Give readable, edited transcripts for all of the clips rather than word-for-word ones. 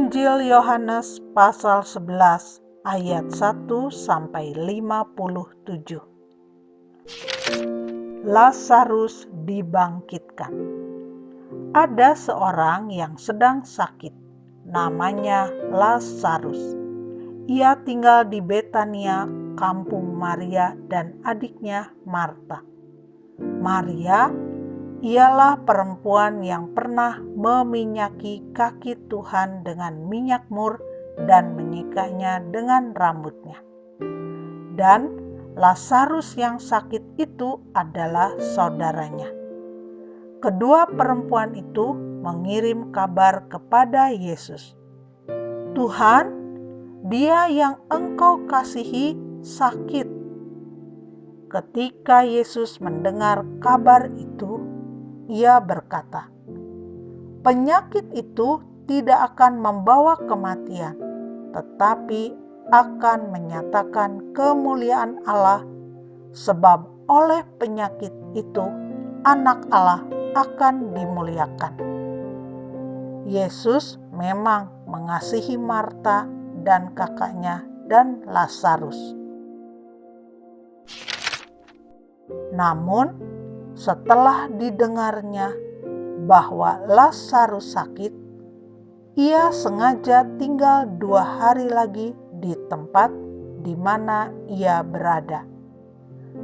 Injil Yohanes pasal 11 ayat 1 sampai 57. Lazarus dibangkitkan. Ada seorang yang sedang sakit, namanya Lazarus. Ia tinggal di Betania, kampung Maria dan adiknya Marta. Maria ialah perempuan yang pernah meminyaki kaki Tuhan dengan minyak mur dan menyikanya dengan rambutnya. Dan Lazarus yang sakit itu adalah saudaranya. Kedua perempuan itu mengirim kabar kepada Yesus, "Tuhan, dia yang Engkau kasihi sakit." Ketika Yesus mendengar kabar itu, Ia berkata, "Penyakit itu tidak akan membawa kematian, tetapi akan menyatakan kemuliaan Allah, sebab oleh penyakit itu Anak Allah akan dimuliakan." Yesus memang mengasihi Marta dan kakaknya dan Lazarus. Namun, setelah didengarnya bahwa Lazarus sakit, ia sengaja tinggal 2 hari lagi di tempat di mana ia berada.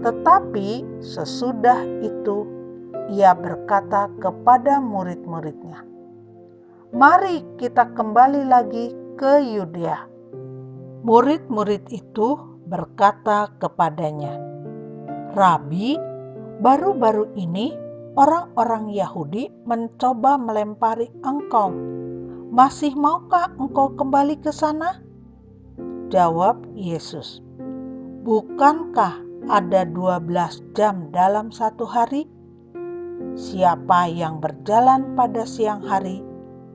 Tetapi sesudah itu ia berkata kepada murid-muridnya, "Mari kita kembali lagi ke Yudea." Murid-murid itu berkata kepadanya, "Rabi, baru-baru ini orang-orang Yahudi mencoba melempari engkau. Masih maukah engkau kembali ke sana?" Jawab Yesus, "Bukankah ada 12 jam dalam satu hari? Siapa yang berjalan pada siang hari,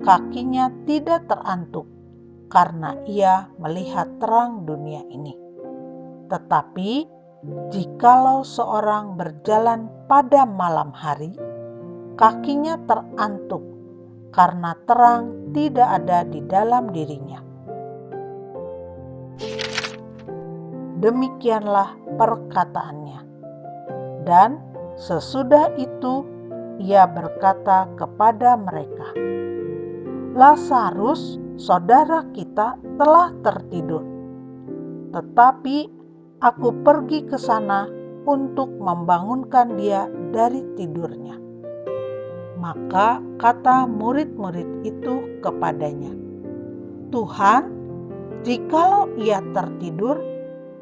kakinya tidak terantuk karena ia melihat terang dunia ini. Tetapi jikalau seorang berjalan pada malam hari, kakinya terantuk karena terang tidak ada di dalam dirinya." Demikianlah perkataannya. Dan sesudah itu ia berkata kepada mereka, "Lazarus, saudara kita, telah tertidur. Tetapi aku pergi ke sana untuk membangunkan dia dari tidurnya." Maka kata murid-murid itu kepadanya, "Tuhan, jikalau ia tertidur,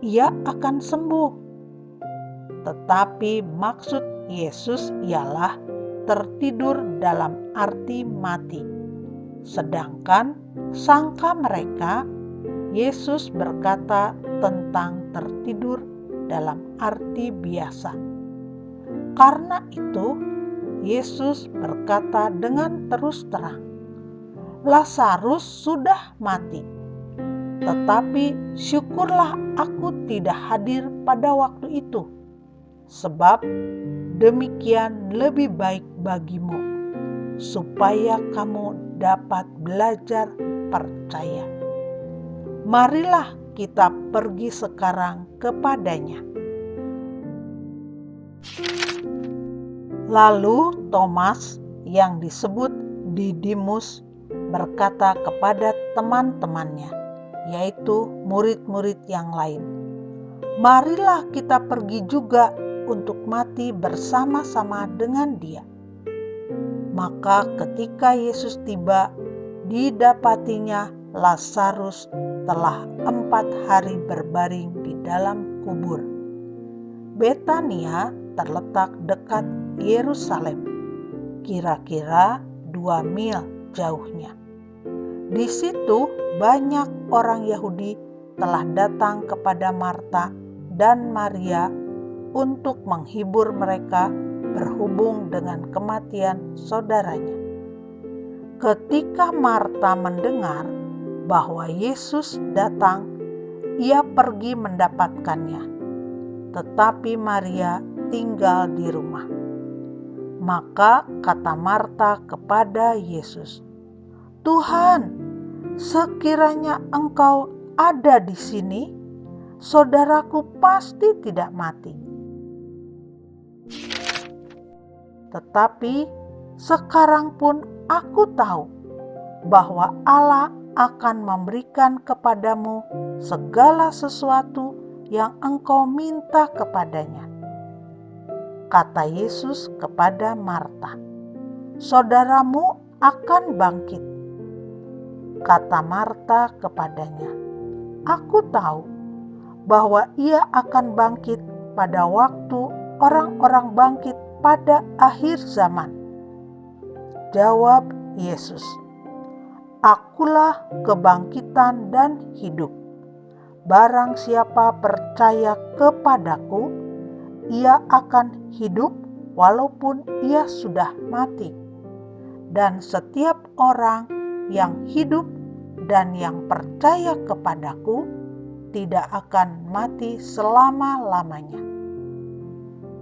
ia akan sembuh." Tetapi maksud Yesus ialah tertidur dalam arti mati. Sedangkan sangka mereka, Yesus berkata tentang tertidur dalam arti biasa. Karena itu, Yesus berkata dengan terus terang, "Lazarus sudah mati. Tetapi syukurlah aku tidak hadir pada waktu itu, sebab demikian lebih baik bagimu, supaya kamu dapat belajar percaya. Marilah kita pergi sekarang kepadanya." Lalu Thomas yang disebut Didimus berkata kepada teman-temannya, yaitu murid-murid yang lain, "Marilah kita pergi juga untuk mati bersama-sama dengan dia." Maka ketika Yesus tiba, didapatinya Lazarus telah 4 hari berbaring di dalam kubur. Betania terletak dekat Yerusalem, kira-kira 2 mil jauhnya. Di situ banyak orang Yahudi telah datang kepada Marta dan Maria untuk menghibur mereka berhubung dengan kematian saudaranya. Ketika Marta mendengar bahwa Yesus datang, ia pergi mendapatkannya, tetapi Maria tinggal di rumah. Maka kata Marta kepada Yesus, "Tuhan, sekiranya engkau ada di sini, saudaraku pasti tidak mati. Tetapi sekarang pun aku tahu bahwa Allah akan memberikan kepadamu segala sesuatu yang engkau minta kepadanya. Kata Yesus kepada Marta, saudaramu akan bangkit. Kata Marta kepadanya, aku tahu bahwa ia akan bangkit pada waktu orang-orang bangkit pada akhir zaman. Jawab Yesus, akulah kebangkitan dan hidup. Barang siapa percaya kepadaku, ia akan hidup walaupun ia sudah mati. Dan setiap orang yang hidup dan yang percaya kepadaku tidak akan mati selama-lamanya.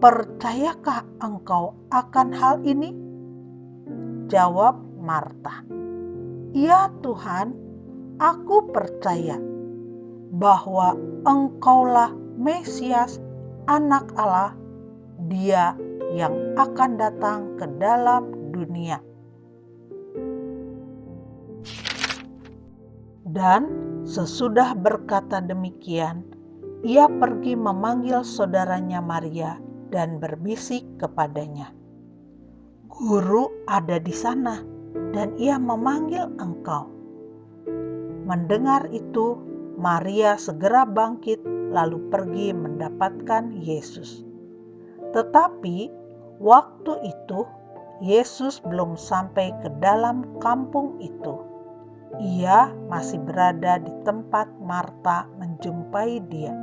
Percayakah engkau akan hal ini? Jawab Marta, ya Tuhan, aku percaya bahwa engkaulah Mesias, Anak Allah, Dia yang akan datang ke dalam dunia. Dan sesudah berkata demikian, ia pergi memanggil saudaranya Maria dan berbisik kepadanya, Guru ada di sana dan ia memanggil engkau. Mendengar itu, Maria segera bangkit lalu pergi mendapatkan Yesus. Tetapi waktu itu Yesus belum sampai ke dalam kampung itu. Ia masih berada di tempat Marta menjumpai dia.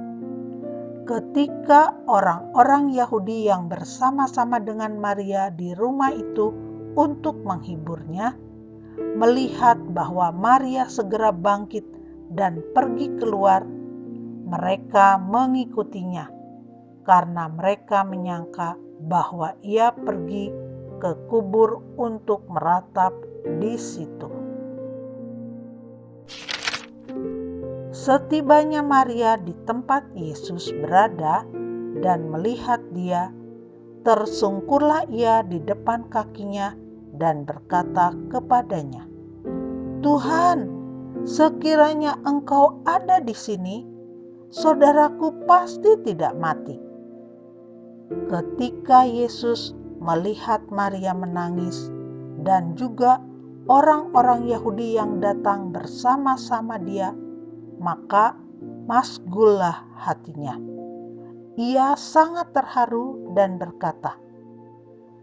Ketika orang-orang Yahudi yang bersama-sama dengan Maria di rumah itu untuk menghiburnya, melihat bahwa Maria segera bangkit dan pergi keluar, mereka mengikutinya karena mereka menyangka bahwa ia pergi ke kubur untuk meratap di situ. Setibanya Maria di tempat Yesus berada dan melihat dia, tersungkurlah ia di depan kakinya dan berkata kepadanya, Tuhan, sekiranya engkau ada di sini, saudaraku pasti tidak mati. Ketika Yesus melihat Maria menangis dan juga orang-orang Yahudi yang datang bersama-sama dia, maka masgullah hatinya. Ia sangat terharu dan berkata,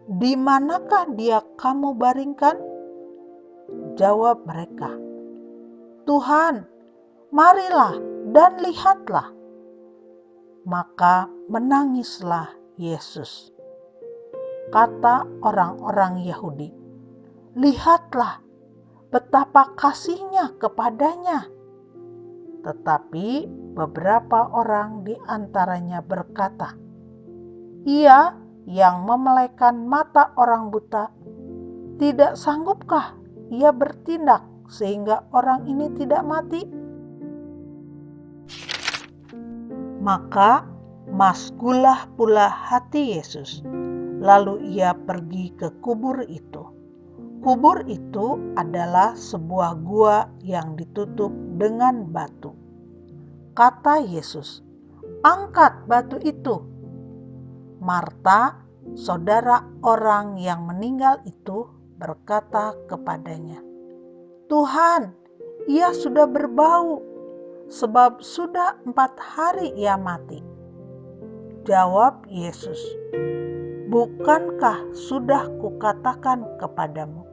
di manakah dia kamu baringkan? Jawab mereka, Tuhan, marilah dan lihatlah. Maka menangislah Yesus. Kata orang-orang Yahudi, lihatlah betapa kasihnya kepadanya. Tetapi beberapa orang di antaranya berkata, ia yang memelekan mata orang buta, tidak sanggupkah ia bertindak sehingga orang ini tidak mati? Maka masgullah pula hati Yesus. Lalu ia pergi ke kubur itu. Kubur itu adalah sebuah gua yang ditutup dengan batu. Kata Yesus, angkat batu itu. Marta, saudara orang yang meninggal itu, berkata kepadanya, Tuhan, ia sudah berbau, sebab sudah 4 hari ia mati. Jawab Yesus, bukankah sudah kukatakan kepadamu,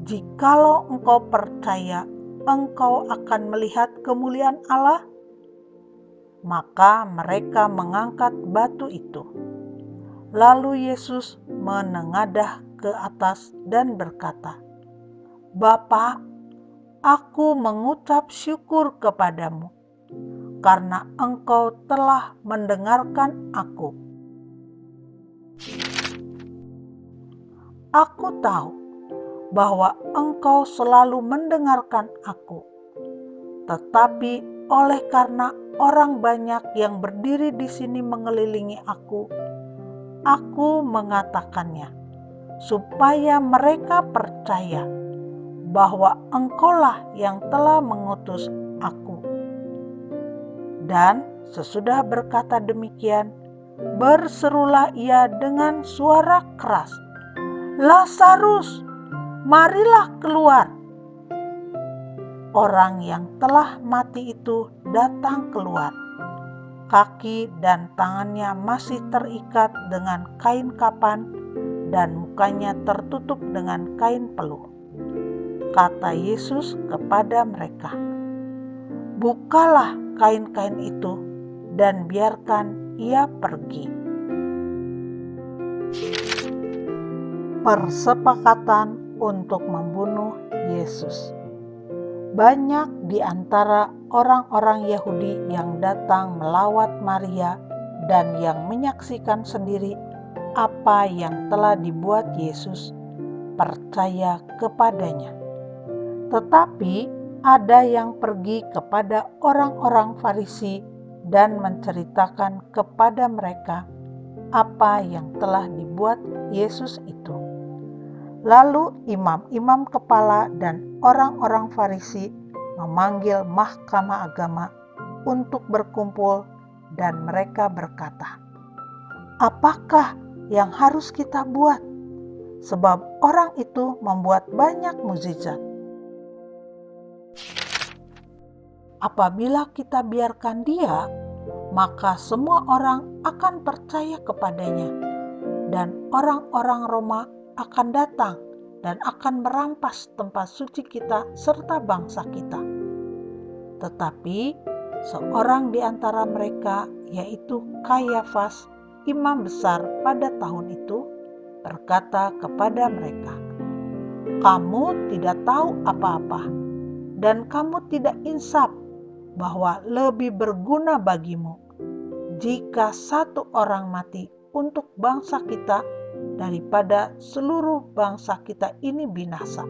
jikalau engkau percaya, engkau akan melihat kemuliaan Allah? Maka mereka mengangkat batu itu. Lalu Yesus menengadah ke atas dan berkata, Bapa, aku mengucap syukur kepadamu, karena engkau telah mendengarkan aku. Aku tahu bahwa engkau selalu mendengarkan aku. Tetapi oleh karena orang banyak yang berdiri di sini mengelilingi aku mengatakannya, supaya mereka percaya bahwa engkaulah yang telah mengutus aku. Dan sesudah berkata demikian, berserulah ia dengan suara keras, "Lazarus, marilah keluar." Orang yang telah mati itu datang keluar. Kaki dan tangannya masih terikat dengan kain kapan dan mukanya tertutup dengan kain peluh. Kata Yesus kepada mereka, "Bukalah kain-kain itu dan biarkan ia pergi." Persepakatan untuk membunuh Yesus. Banyak di antara orang-orang Yahudi yang datang melawat Maria dan yang menyaksikan sendiri apa yang telah dibuat Yesus percaya kepadanya. Tetapi ada yang pergi kepada orang-orang Farisi dan menceritakan kepada mereka apa yang telah dibuat Yesus itu. Lalu imam-imam kepala dan orang-orang Farisi memanggil mahkamah agama untuk berkumpul dan mereka berkata, "Apakah yang harus kita buat? Sebab orang itu membuat banyak mukjizat. Apabila kita biarkan dia, maka semua orang akan percaya kepadanya, dan orang-orang Roma akan datang dan akan merampas tempat suci kita serta bangsa kita." Tetapi seorang di antara mereka, yaitu Kayafas, imam besar pada tahun itu, berkata kepada mereka, "Kamu tidak tahu apa-apa, dan kamu tidak insaf bahwa lebih berguna bagimu jika satu orang mati untuk bangsa kita daripada seluruh bangsa kita ini binasa."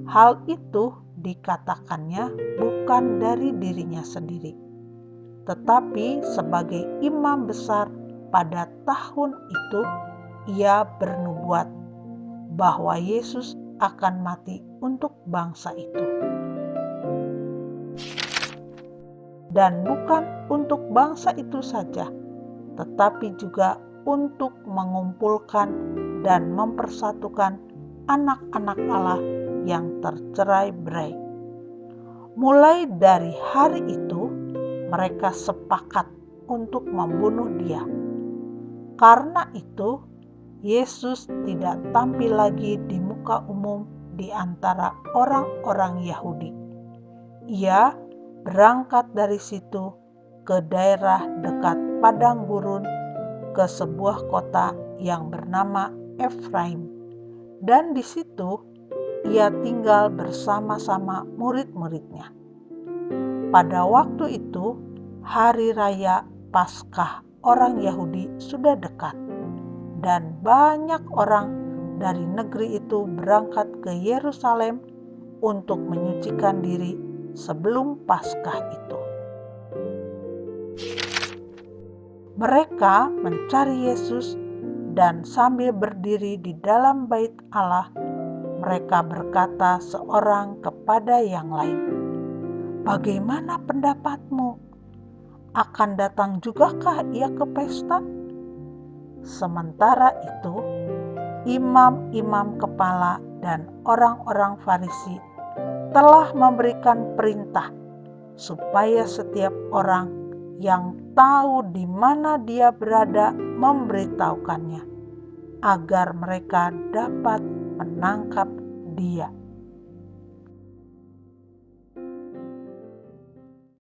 Hal itu dikatakannya bukan dari dirinya sendiri, tetapi sebagai imam besar pada tahun itu ia bernubuat bahwa Yesus akan mati untuk bangsa itu. Dan bukan untuk bangsa itu saja, tetapi juga untuk mengumpulkan dan mempersatukan anak-anak Allah yang tercerai-berai. Mulai dari hari itu, mereka sepakat untuk membunuh dia. Karena itu, Yesus tidak tampil lagi di muka umum di antara orang-orang Yahudi. Ia berangkat dari situ ke daerah dekat padang gurun, ke sebuah kota yang bernama Efraim, dan di situ ia tinggal bersama-sama murid-muridnya. Pada waktu itu, hari raya Paskah orang Yahudi sudah dekat, dan banyak orang dari negeri itu berangkat ke Yerusalem untuk menyucikan diri sebelum Paskah itu. Mereka mencari Yesus, dan sambil berdiri di dalam bait Allah, mereka berkata seorang kepada yang lain, "Bagaimana pendapatmu? Akan datang jugakah ia ke pesta?" Sementara itu, imam-imam kepala dan orang-orang Farisi telah memberikan perintah supaya setiap orang yang tahu di mana dia berada memberitahukannya, agar mereka dapat menangkap dia.